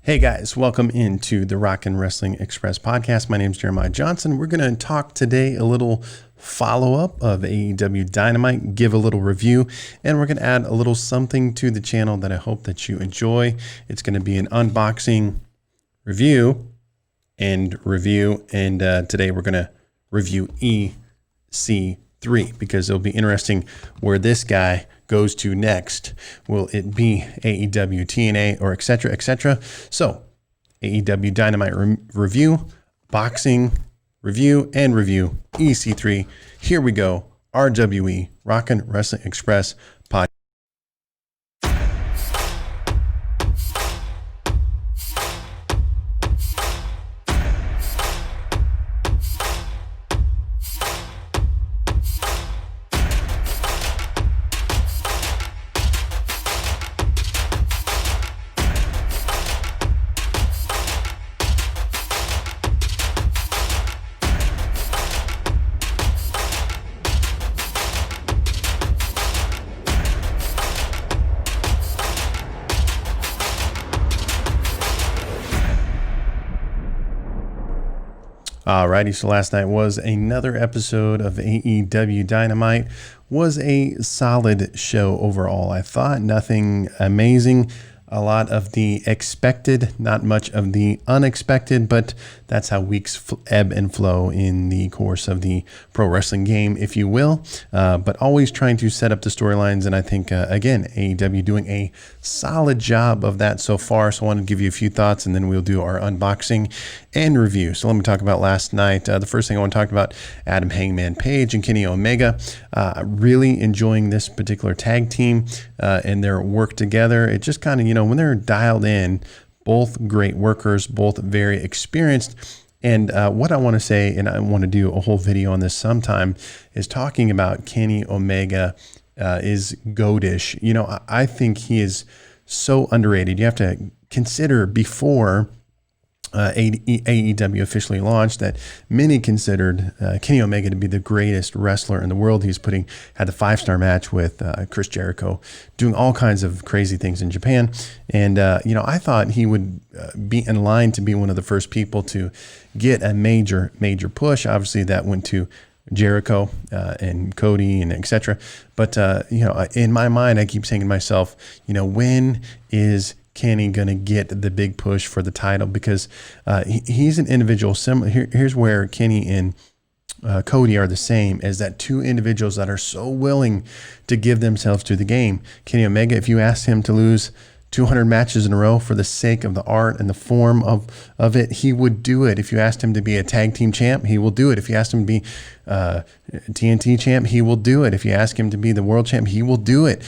Hey guys, welcome into the Rock and Wrestling Express podcast. My name is Jeremiah Johnson. We're going to talk today a little follow-up of AEW Dynamite, give a little review, and we're going to add a little something to the channel that I hope that you enjoy. It's going to be an unboxing review, and today we're going to review EC3 because it'll be interesting where this guy goes to next. Will it be AEW, TNA, or etc., etc.? So, AEW Dynamite review, boxing review, and review EC3. Here we go. RWE, Rockin' Wrestling Express podcast. Alrighty, so last night was another episode of AEW Dynamite. Was a solid show overall. I thought nothing amazing. A lot of the expected, not much of the unexpected, but that's how weeks ebb and flow in the course of the pro wrestling game, if you will. But always trying to set up the storylines, and I think, again, AEW doing a solid job of that so far. So I want to give you a few thoughts, and then we'll do our unboxing and review. So let me talk about last night. The first thing I want to talk about, Adam Hangman Page and Kenny Omega. Really enjoying this particular tag team and their work together. It just kind of, when they're dialed in, both great workers, both very experienced. And what I want to say, and I want to do a whole video on this sometime, is talking about Kenny Omega is goatish. I think he is so underrated. You have to consider before AEW officially launched that many considered Kenny Omega to be the greatest wrestler in the world. He's had the 5-star match with Chris Jericho, doing all kinds of crazy things in Japan. And, I thought he would be in line to be one of the first people to get a major push. Obviously, that went to Jericho and Cody and etc. But, in my mind, I keep saying to myself, when is Kenny going to get the big push for the title? Because he's an individual similar. Here's where Kenny and Cody are the same, as that two individuals that are so willing to give themselves to the game. Kenny Omega, if you asked him to lose 200 matches in a row for the sake of the art and the form of it, he would do it. If you asked him to be a tag team champ, he will do it. If you asked him to be TNT champ, he will do it. If you ask him to be the world champ, he will do it.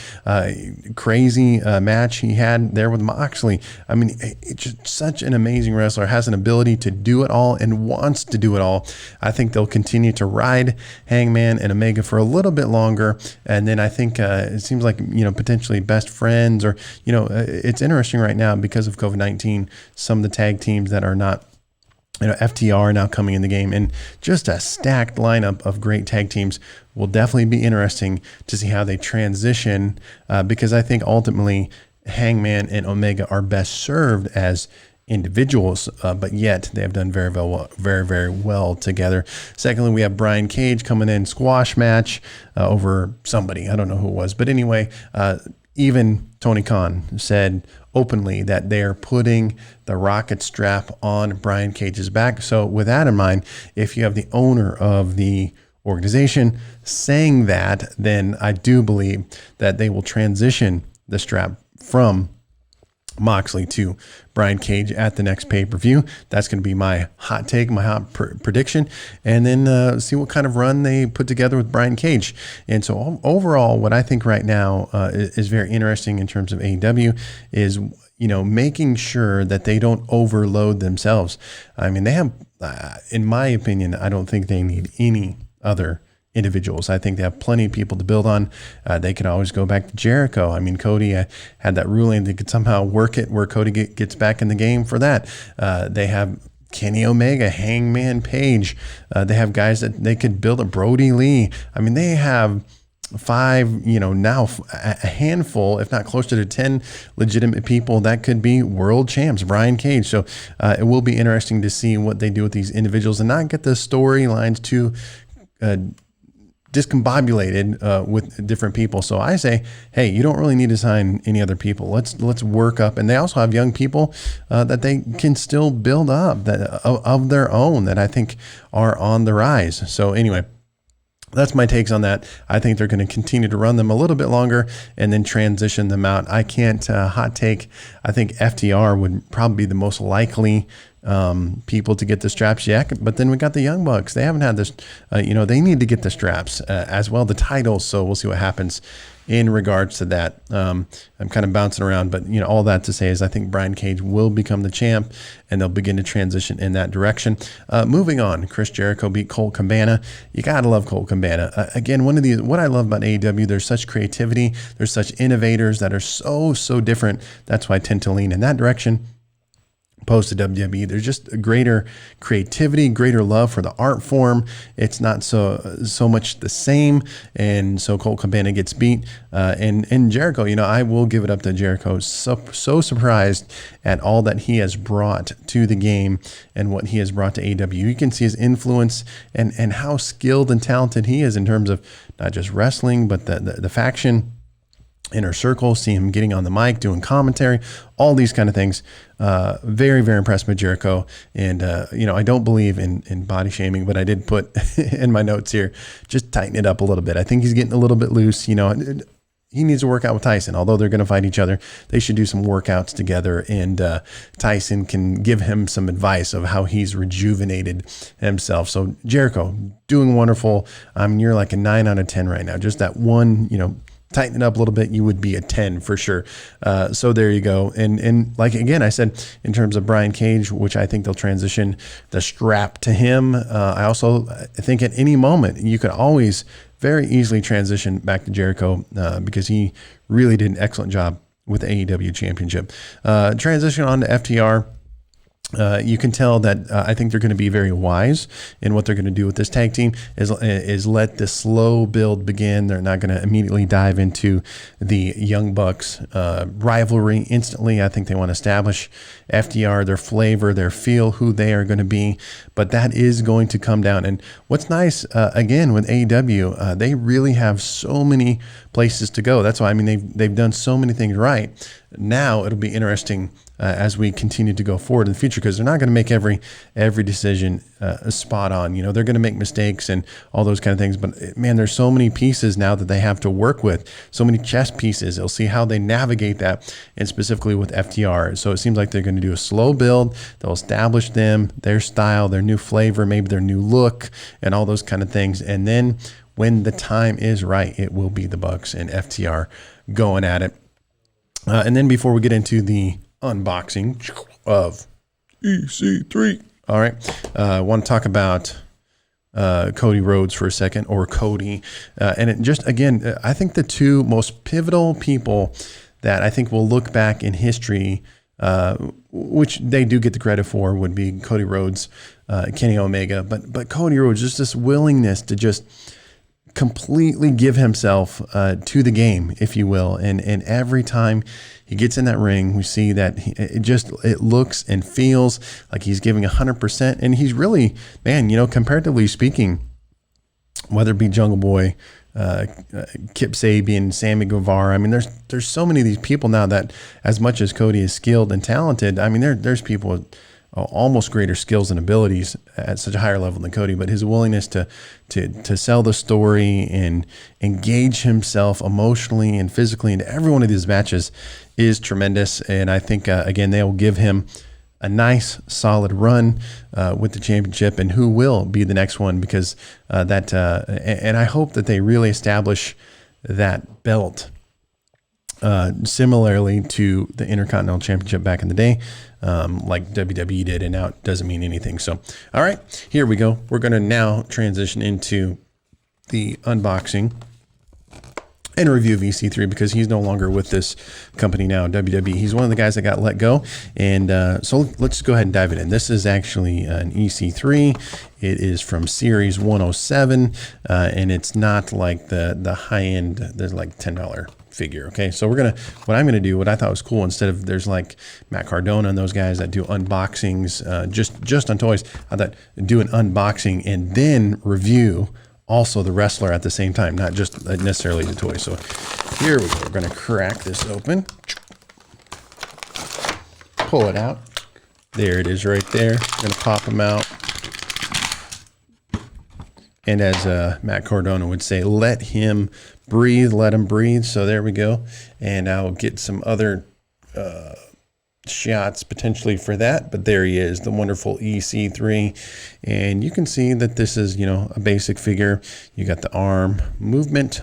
Crazy match he had there with Moxley. I mean, it's just such an amazing wrestler, has an ability to do it all and wants to do it all. I think they'll continue to ride Hangman and Omega for a little bit longer. And then I think it seems like, potentially best friends, or, it's interesting right now because of COVID-19, some of the tag teams that are not, FTR now coming in the game, and just a stacked lineup of great tag teams will definitely be interesting to see how they transition, because I think ultimately Hangman and Omega are best served as individuals, but yet they have done very well together. Secondly, we have Brian Cage coming in, squash match over somebody. I don't know who it was, but anyway, even Tony Khan said openly that they're putting the rocket strap on Brian Cage's back. So with that in mind, if you have the owner of the organization saying that, then I do believe that they will transition the strap from Moxley to Brian Cage at the next pay-per-view. That's going to be my hot take, my hot prediction, and then see what kind of run they put together with Brian Cage. And so overall, what I think right now is very interesting in terms of AEW is, making sure that they don't overload themselves. I mean, they have, in my opinion, I don't think they need any other individuals. I think they have plenty of people to build on. They can always go back to Jericho. I mean, Cody had that ruling. They could somehow work it where Cody gets back in the game for that. They have Kenny Omega, Hangman Page. They have guys that they could build a Brody Lee. I mean, they have 5, now a handful, if not closer to 10 legitimate people that could be world champs, Brian Cage. So it will be interesting to see what they do with these individuals and not get the storylines too discombobulated with different people. So I say, hey, you don't really need to sign any other people. Let's work up. And they also have young people that they can still build up that of their own that I think are on the rise. So anyway, that's my takes on that. I think they're going to continue to run them a little bit longer and then transition them out. I can't hot take. I think FTR would probably be the most likely people to get the straps yet. But then we got the Young Bucks. They haven't had this. They need to get the straps as well, the titles. So we'll see what happens in regards to that. I'm kind of bouncing around, but all that to say is I think Brian Cage will become the champ and they'll begin to transition in that direction. Moving on, Chris Jericho beat Colt Cabana. You got to love Colt Cabana. Again, what I love about AEW, there's such creativity. There's such innovators that are so different. That's why I tend to lean in that direction. Opposed to WWE, there's just a greater creativity, greater love for the art form. It's not so much the same, and so Colt Cabana gets beat. And Jericho, I will give it up to Jericho. So surprised at all that he has brought to the game and what he has brought to AEW. You can see his influence and how skilled and talented he is in terms of not just wrestling, but the faction. Inner circle, see him getting on the mic, doing commentary, all these kind of things. Very, very impressed with Jericho. And, I don't believe in body shaming, but I did put in my notes here, just tighten it up a little bit. I think he's getting a little bit loose. He needs to work out with Tyson. Although they're going to fight each other, they should do some workouts together. And Tyson can give him some advice of how he's rejuvenated himself. So Jericho, doing wonderful. You're like a 9 out of 10 right now. Just that one, tighten it up a little bit, you would be a 10 for sure. So there you go. And like, again, I said, in terms of Brian Cage, which I think they'll transition the strap to him. I also think at any moment, you could always very easily transition back to Jericho because he really did an excellent job with the AEW championship. Transition on to FTR. You can tell that I think they're going to be very wise in what they're going to do with this tag team is let the slow build begin. They're not going to immediately dive into the Young Bucks rivalry instantly. I think they want to establish FTR, their flavor, their feel, who they are going to be. But that is going to come down. And what's nice, again, with AEW, they really have so many places to go. That's why, they've done so many things right. Now it'll be interesting as we continue to go forward in the future, because they're not going to make every decision spot on. They're going to make mistakes and all those kind of things. But man, there's so many pieces now that they have to work with, so many chess pieces. They'll see how they navigate that, and specifically with FTR. So it seems like they're going to do a slow build. They'll establish their style, their new flavor, maybe their new look, and all those kind of things. And then when the time is right, it will be the Bucks and FTR going at it. And then before we get into the unboxing of EC3, all right, I want to talk about Cody Rhodes for a second, or Cody. And it just, again, I think the two most pivotal people that I think will look back in history, which they do get the credit for, would be Cody Rhodes, Kenny Omega. But Cody Rhodes, just this willingness to just completely give himself to the game, if you will. And every time he gets in that ring, we see that it looks and feels like he's giving 100%. And he's really, man, comparatively speaking, whether it be Jungle Boy, Kip Sabian, Sammy Guevara. There's so many of these people now that, as much as Cody is skilled and talented, there's people with almost greater skills and abilities at such a higher level than Cody, but his willingness to sell the story and engage himself emotionally and physically into every one of these matches is tremendous. And I think, again, they will give him a nice, solid run with the championship, and who will be the next one, because and I hope that they really establish that belt similarly to the Intercontinental Championship back in the day, like WWE did, and now it doesn't mean anything. So, all right, here we go. We're going to now transition into the unboxing and a review of EC3 because he's no longer with this company now, WWE. He's one of the guys that got let go. And so let's go ahead and dive it in. This is actually an EC3. It is from Series 107, and it's not like the high end. There's like $10 figure. Okay, so what I'm gonna do, what I thought was cool, instead of there's like Matt Cardona and those guys that do unboxings just on toys, I thought do an unboxing and then review also the wrestler at the same time, not just necessarily the toy. So here we go. We're going to crack this open, pull it out. There it is right there. We're going to pop them out. And as Matt Cardona would say, let him breathe, let him breathe. So there we go. And I'll get some other shots potentially for that, but there he is, the wonderful EC3. And you can see that this is, a basic figure. You got the arm movement.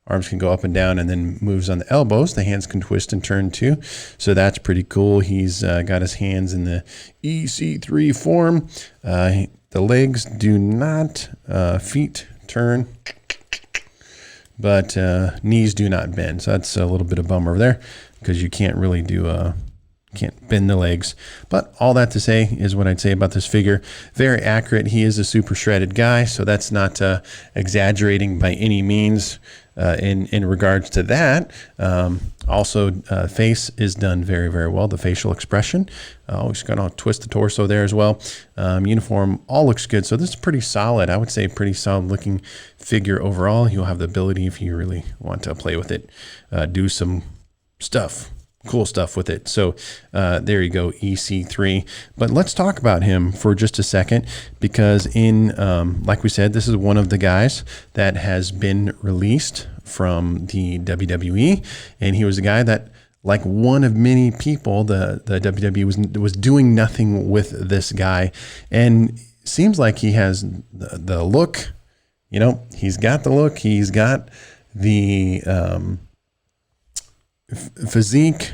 Arms can go up and down and then moves on the elbows. The hands can twist and turn too. So that's pretty cool. He's got his hands in the EC3 form. The legs do not, feet turn, but knees do not bend. So that's a little bit of bummer there because you can't really do can't bend the legs. But all that to say is what I'd say about this figure. Very accurate. He is a super shredded guy, so that's not exaggerating by any means in regards to that. Also, face is done very, very well. The facial expression. Always going to twist the torso there as well. Uniform all looks good. So this is pretty solid. I would say pretty solid looking figure overall. You'll have the ability, if you really want to play with it, do some cool stuff with it. So there you go, EC3. But let's talk about him for just a second, because like we said, this is one of the guys that has been released from the WWE, and he was a guy that, like one of many people, the WWE was doing nothing with this guy, and seems like he has the look. He's got the look. He's got the physique,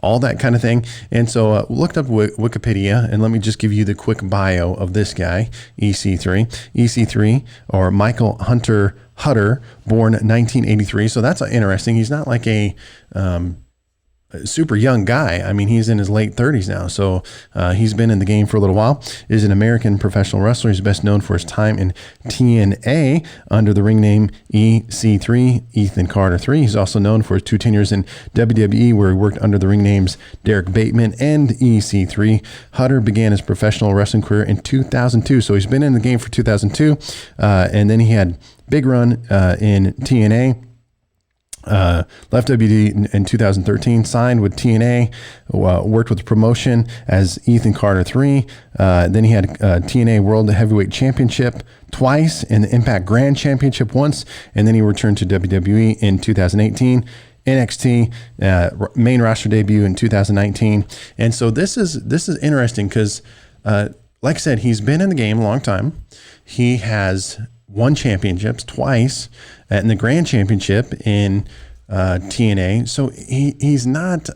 all that kind of thing. And so looked up Wikipedia, and let me just give you the quick bio of this guy, EC3. EC3, or Michael Hunter Hutter, born 1983. So that's interesting. He's not like a super young guy. I mean, he's in his late 30s now. So he's been in the game for a little while. Is an American professional wrestler. He's best known for his time in TNA under the ring name EC3, Ethan Carter 3. He's also known for his 2 tenures in WWE, where he worked under the ring names Derek Bateman and EC3. Hutter began his professional wrestling career in 2002. So he's been in the game for 2002. And then he had big run in TNA. Left WD in 2013, signed with TNA, worked with the promotion as Ethan Carter 3. Then he had TNA World Heavyweight Championship twice and the Impact Grand Championship once. And then he returned to WWE in 2018. NXT main roster debut in 2019. And so this is interesting because, like I said, he's been in the game a long time. He has won championships twice in the Grand Championship in TNA. So he's not,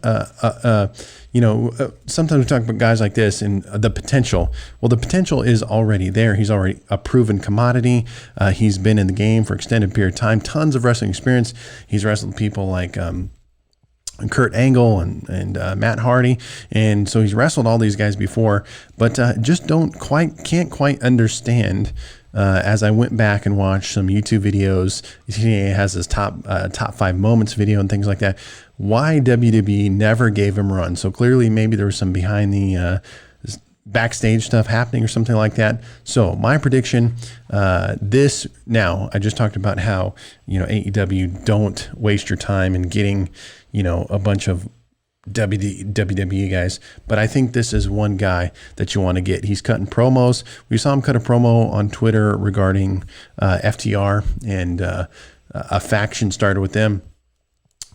sometimes we talk about guys like this and the potential. Well, the potential is already there. He's already a proven commodity. He's been in the game for extended period of time, tons of wrestling experience. He's wrestled people like Kurt Angle and Matt Hardy. And so he's wrestled all these guys before, but just can't quite understand. As I went back and watched some YouTube videos, he has his top 5 moments video and things like that, why WWE never gave him a run. So clearly maybe there was some behind the backstage stuff happening or something like that. So my prediction, I just talked about how, AEW, don't waste your time in getting, a bunch of WWE guys, but I think this is one guy that you want to get. He's cutting promos. We saw him cut a promo on Twitter regarding FTR, and a faction started with them.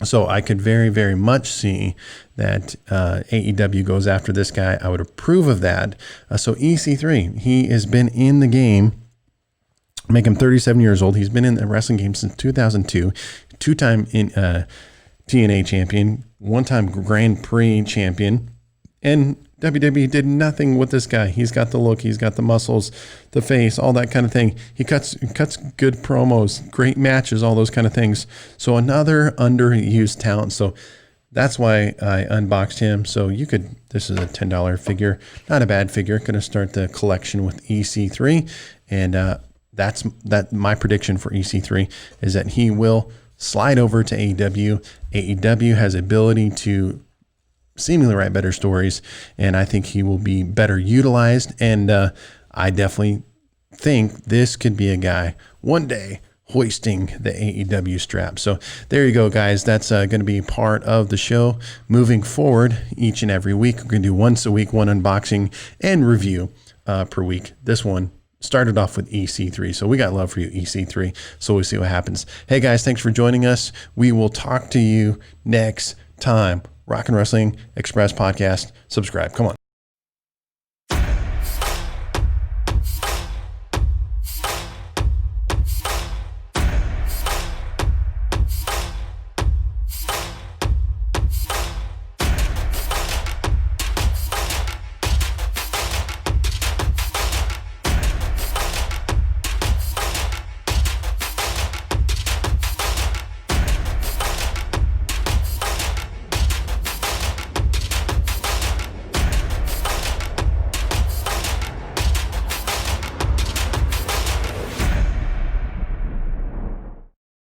So I could very, very much see that AEW goes after this guy. I would approve of that. So EC3, he has been in the game. Make him 37 years old. He's been in the wrestling game since 2002, 2-time in TNA champion, 1-time Grand Prix champion, and WWE did nothing with this guy. He's got the look, he's got the muscles, the face, all that kind of thing. He cuts good promos, great matches, all those kind of things. So another underused talent. So that's why I unboxed him. So this is a $10 figure, not a bad figure. Going to start the collection with EC3. And that's my prediction for EC3 is that he will slide over to AEW. AEW has the ability to seemingly write better stories, and I think he will be better utilized. And I definitely think this could be a guy one day hoisting the AEW strap. So there you go, guys. That's going to be part of the show moving forward each and every week. We're going to do once a week, one unboxing and review per week. This one started off with EC3. So we got love for you, EC3. So we'll see what happens. Hey, guys, thanks for joining us. We will talk to you next time. Rock and Wrestling Express podcast. Subscribe. Come on.